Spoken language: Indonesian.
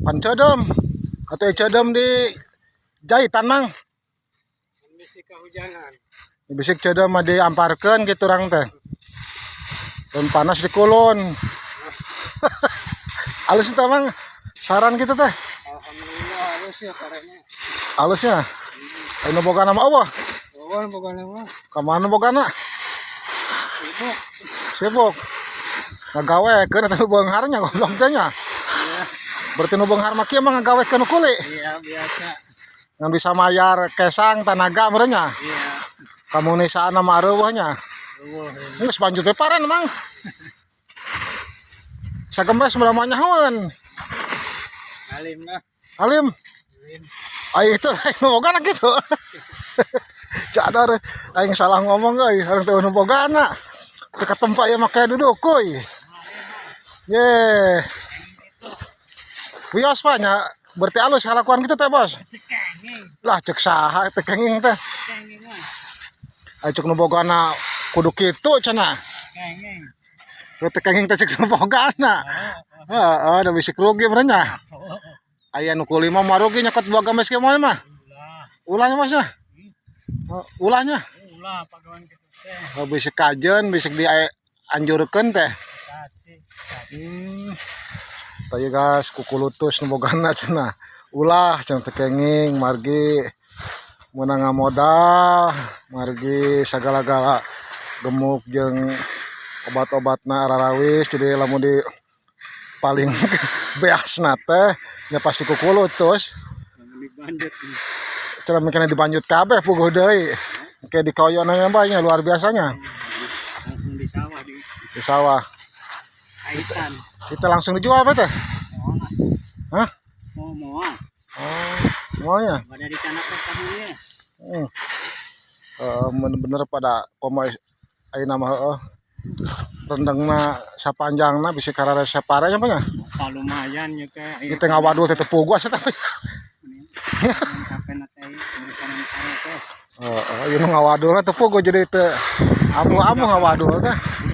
Pan cedem atau cedem di jahitan mang. Bisik kehujanan. Bisik cedem mah diamparkeun gitu orang teh. Dan panas di kulon. Halus teh mang. Saran gitu teh. Alhamdulillah halus ya karena. Halusnya. Anu boga nama Allah. Oh, bukan nama. Kamana bogana? Sibuk. Sibuk. Ngagawekeun eta nu beungharnya goblok teh nya. Iya. Berarti nu beunghar mah kieu mah ngagawekeun kuli. Iya, biasa. Ngan bisa mayar kesang tanaga merenya. Iya. Kamu nisaan mah areueuhnya. Geus panjut teh paran mang. Sagembes berapa nyahoan? Alim nah. Alim. Alim. Ai itu lain nu bogana gitu. Cadar aing salah ngomong euy, hareup teu nu bogana. Teu katempa ieu make duduk kuy. Ye. Wios pa nya berarti alus kalakuan gitu teh, Bos. Lah cek saha teh kenging teh. Ai cek nu bogana kudu kitu cenah. Teu kenging teh cek nu bogana. Heeh, da bisik rugi merenya. Aya nu kuli mah marugi nyakot boga mes ke moe mah. Ulahnya Mas ya. Ulahnya. Ulah pagawan kitu teh. Oh, bisik kajeun, bisik dianjurkeun teh. Teu guys, kukulutus nu bogana cenah. Ulah cenah teu kenging margi meunang modal, margi sagala-gala gemuk jeung obat-obatna ararawis jadi lamun di paling beasna teh nya pasti kukulutus. Dibanjut. Cenah mikirna dibanjut kabeh puguh deui. Kayak di koyonnya mbaknya luar biasanya. Langsung di sawah di. Di sawah. Kaitan. Kita langsung dijual apa teh? Hah? Moal. Oh, semuanya. Pada dicanak ke kamunya. Bener-bener pada koma ayeuna mah heueuh. Rendengna sapanjangna bisa karare saparanya apa nya? Lumayan nya teh. Kita ngawadul teh tepung gua tapi. Kapena teh urusan teh. Heeh, ieu ngawadulna tepung gua jadi teu amu-amu ngawadul teh.